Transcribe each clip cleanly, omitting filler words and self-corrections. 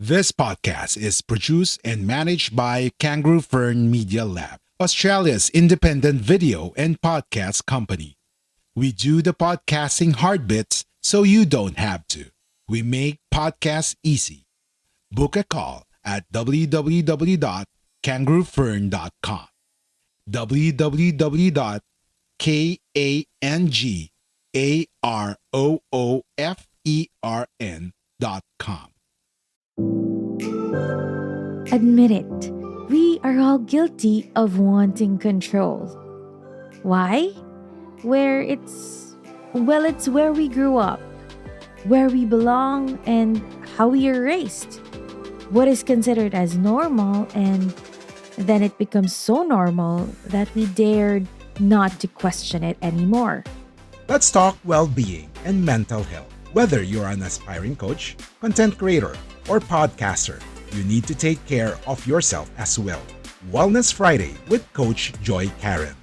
This podcast is produced and managed by Kangaroo Fern Media Lab, Australia's independent video and podcast company. We do the podcasting hard bits so you don't have to. We make podcasts easy. Book a call at www.kangaroofern.com. www.kangaroofern.com. Admit it, we are all guilty of wanting control. Why? It's where we grew up, where we belong, and how we are raised. What is considered as normal, and then it becomes so normal that we dared not to question it anymore. Let's talk well being and mental health. Whether you're an aspiring coach, content creator, or podcaster, you need to take care of yourself as well. Wellness Friday with Coach Joy Karen.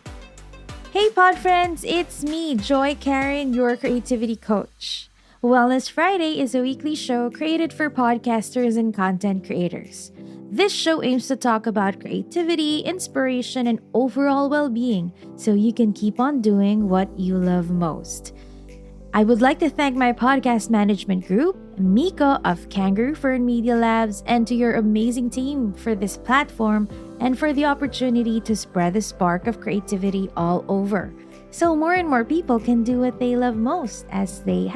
Hey, pod friends, it's me, Joy Karen, your creativity coach. Wellness Friday is a weekly show created for podcasters and content creators. This show aims to talk about creativity, inspiration, and overall well being so you can keep on doing what you love most. I would like to thank my podcast management group, Miko of Kangaroo Fern Media Labs, and to your amazing team for this platform and for the opportunity to spread the spark of creativity all over, so more and more people can do what they love most as they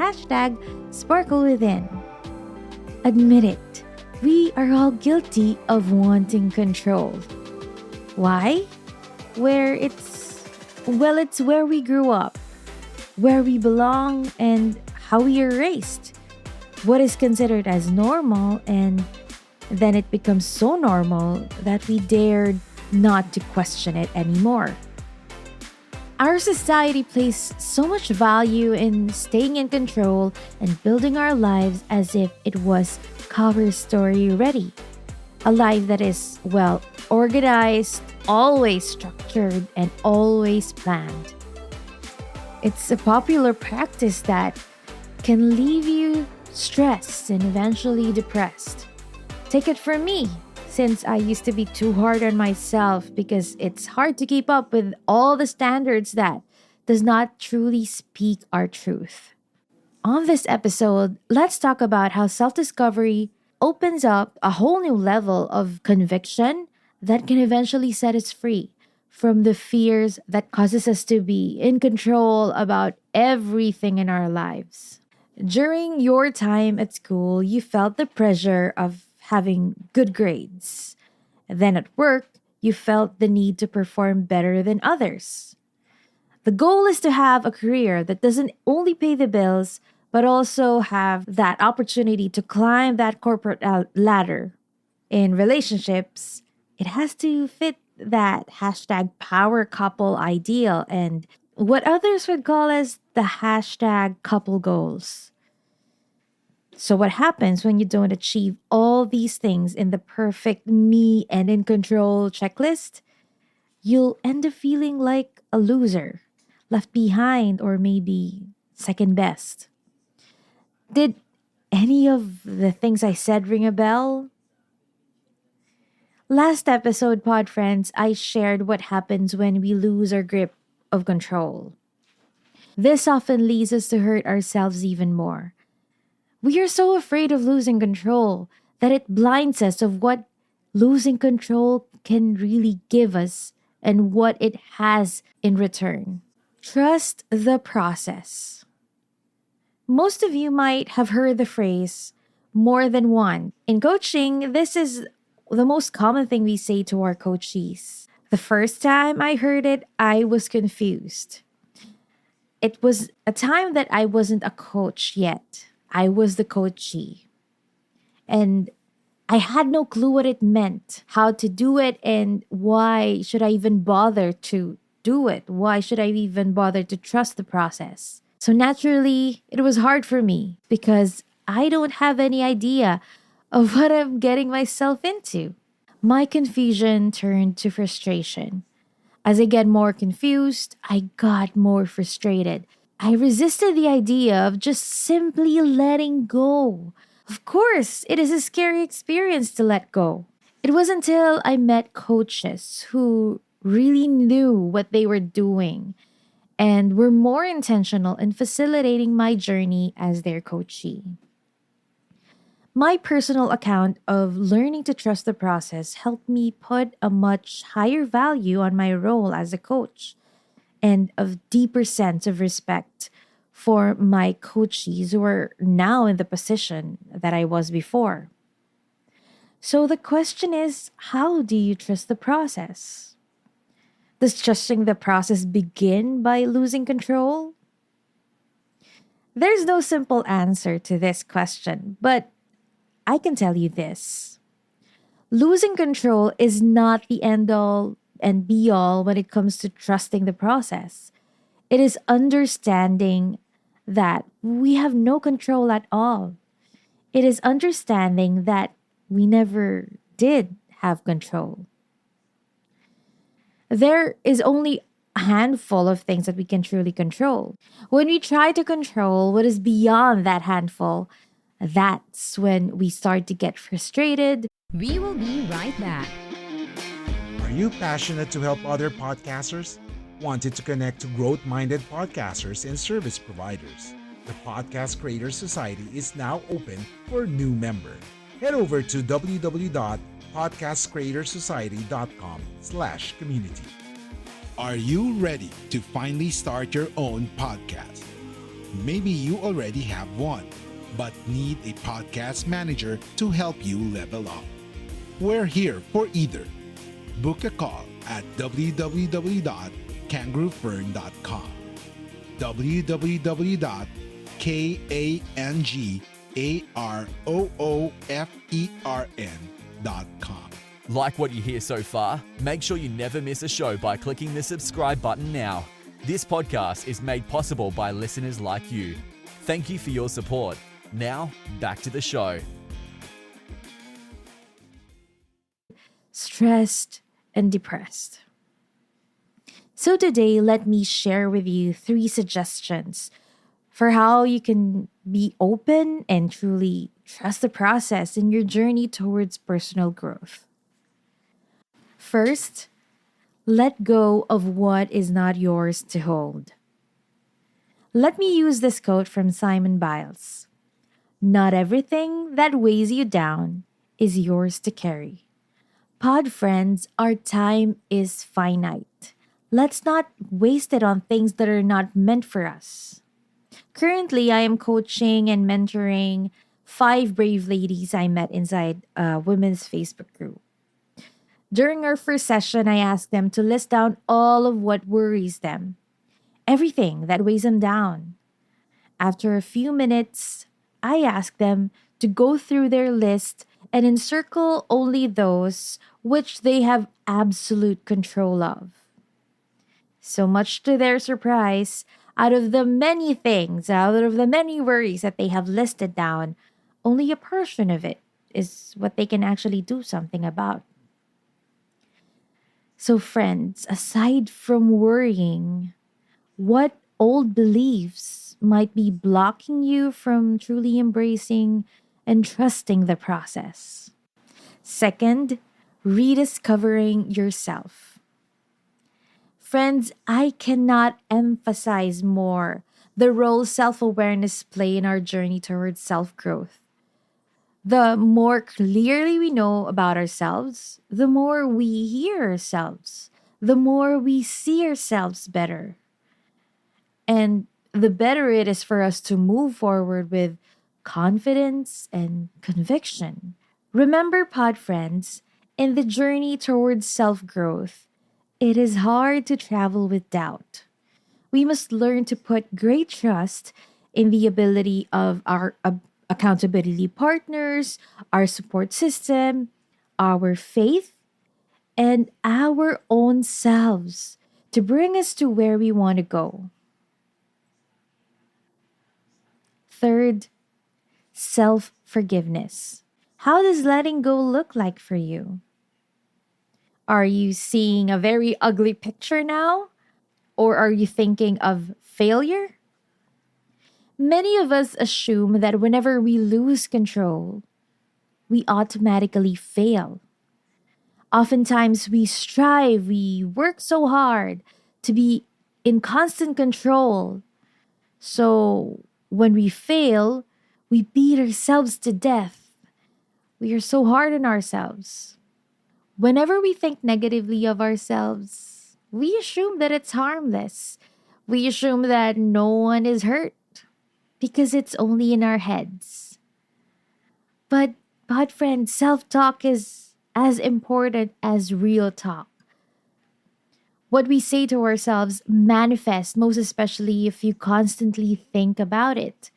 #sparkle within. Admit it, we are all guilty of wanting control. Why? It's where we grew up, where we belong, and how we are raised. What is considered as normal, and then it becomes so normal that we dared not to question it anymore. Our society placed so much value in staying in control and building our lives as if it was cover story ready. A life that is, well, organized, always structured, and always planned. It's a popular practice that can leave you stressed and eventually depressed. Take it from me, since I used to be too hard on myself because it's hard to keep up with all the standards that does not truly speak our truth. On this episode, let's talk about how self-discovery opens up a whole new level of conviction that can eventually set us free from the fears that causes us to be in control about everything in our lives. During your time at school, you felt the pressure of having good grades. Then at work, you felt the need to perform better than others. The goal is to have a career that doesn't only pay the bills, but also have that opportunity to climb that corporate ladder. In relationships, it has to fit that #power couple ideal and what others would call as the #couple goals. So what happens when you don't achieve all these things in the perfect me and in control checklist? You'll end up feeling like a loser, left behind, or maybe second best. Did any of the things I said ring a bell? Last episode, pod friends, I shared what happens when we lose our grip of control. This often leads us to hurt ourselves even more. We are so afraid of losing control that it blinds us of what losing control can really give us and what it has in return. Trust the process. Most of you might have heard the phrase, more than one. In coaching, this is the most common thing we say to our coachees. The first time I heard it, I was confused. It was a time that I wasn't a coach yet. I was the coachee. And I had no clue what it meant, how to do it, and why should I even bother to do it? Why should I even bother to trust the process? So naturally, it was hard for me because I don't have any idea of what I'm getting myself into. My confusion turned to frustration. As I get more confused, I got more frustrated. I resisted the idea of just simply letting go. Of course, it is a scary experience to let go. It was until I met coaches who really knew what they were doing and were more intentional in facilitating my journey as their coachee. My personal account of learning to trust the process helped me put a much higher value on my role as a coach and a deeper sense of respect for my coachees who are now in the position that I was before. So the question is, how do you trust the process? Does trusting the process begin by losing control? There's no simple answer to this question, but I can tell you this. Losing control is not the end all and be all when it comes to trusting the process. It is understanding that we have no control at all. It is understanding that we never did have control. There is only a handful of things that we can truly control. When we try to control what is beyond that handful, that's when we start to get frustrated. We will be right back. Are you passionate to help other podcasters? Wanted to connect to growth minded podcasters and service providers? The Podcast Creators Society is now open for new member. Head over to www.podcastcreatorsociety.com/community. Are you ready to finally start your own podcast? Maybe you already have one, but need a podcast manager to help you level up. We're here for either. Book a call at www.kangaroofern.com www.kangaroofern.com. Like what you hear so far? Make sure you never miss a show by clicking the subscribe button now. This podcast is made possible by listeners like you. Thank you for your support. Now, back to the show. Stressed and depressed. So today, let me share with you 3 suggestions for how you can be open and truly trust the process in your journey towards personal growth. First, let go of what is not yours to hold. Let me use this quote from Simon Biles. Not everything that weighs you down is yours to carry. Pod friends, our time is finite. Let's not waste it on things that are not meant for us. Currently, I am coaching and mentoring 5 brave ladies I met inside a women's Facebook group. During our first session, I asked them to list down all of what worries them, everything that weighs them down. After a few minutes, I asked them to go through their list and encircle only those which they have absolute control of. So much to their surprise, out of the many things, out of the many worries that they have listed down, only a portion of it is what they can actually do something about. So, friends, aside from worrying, what old beliefs might be blocking you from truly embracing and trusting the process? Second, rediscovering yourself. Friends, I cannot emphasize more the role self-awareness play in our journey towards self-growth. The more clearly we know about ourselves, the more we hear ourselves, the more we see ourselves better. And the better it is for us to move forward with confidence and conviction. Remember, pod friends, in the journey towards self-growth, it is hard to travel with doubt. We must learn to put great trust in the ability of our accountability partners, our support system, our faith, and our own selves to bring us to where we want to go. Third, self-forgiveness. How does letting go look like for you? Are you seeing a very ugly picture now? Or are you thinking of failure? Many of us assume that whenever we lose control, we automatically fail. Oftentimes, we strive, we work so hard to be in constant control. So, when we fail, we beat ourselves to death. We are so hard on ourselves. Whenever we think negatively of ourselves, we assume that it's harmless. We assume that no one is hurt because it's only in our heads. But friends, self-talk is as important as real talk. What we say to ourselves manifests, most especially if you constantly think about it.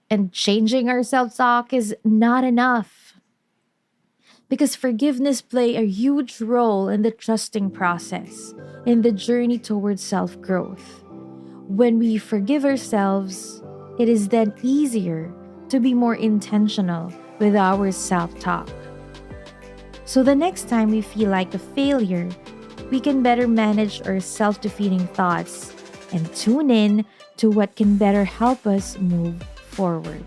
And changing our self-talk is not enough because forgiveness play a huge role in the trusting process, in the journey towards self-growth. When we forgive ourselves, it is then easier to be more intentional with our self-talk. So the next time we feel like a failure, we can better manage our self-defeating thoughts and tune in to what can better help us move forward.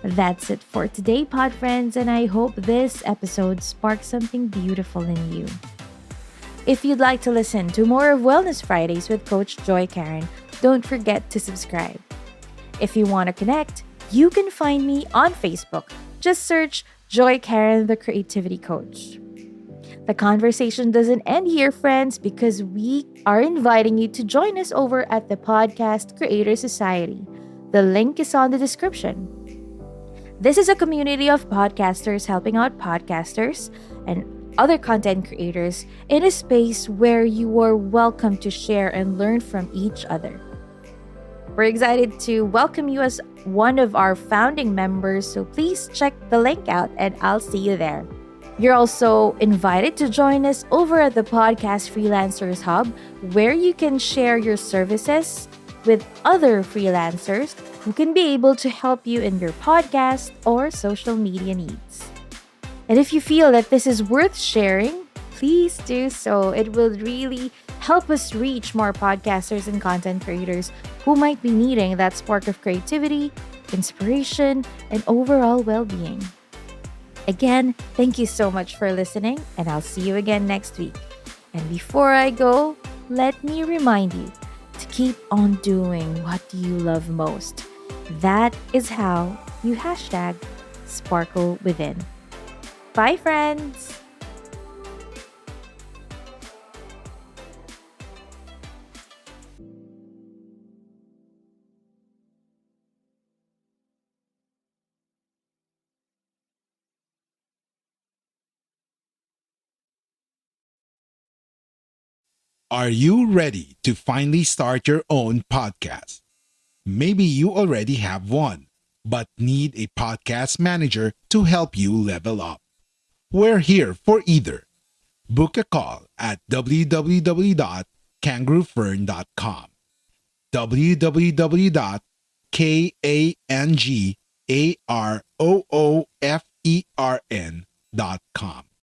That's it for today, pod friends, and I hope this episode sparks something beautiful in you. If you'd like to listen to more of Wellness Fridays with Coach Joy Karen, don't forget to subscribe. If you want to connect, you can find me on Facebook. Just search Joy Karen, the Creativity Coach. The conversation doesn't end here, friends, because we are inviting you to join us over at the Podcast Creator Society. The link is on the description. This is a community of podcasters helping out podcasters and other content creators in a space where you are welcome to share and learn from each other. We're excited to welcome you as one of our founding members, so please check the link out and I'll see you there. You're also invited to join us over at the Podcast Freelancers Hub, where you can share your services with other freelancers who can be able to help you in your podcast or social media needs. And if you feel that this is worth sharing, please do so. It will really help us reach more podcasters and content creators who might be needing that spark of creativity, inspiration, and overall well-being. Again, thank you so much for listening, and I'll see you again next week. And before I go, let me remind you to keep on doing what you love most. That is how you #sparkle within. Bye, friends! Are you ready to finally start your own podcast? Maybe you already have one, but need a podcast manager to help you level up. We're here for either. Book a call at www.kangaroofern.com. www.kangaroofern.com.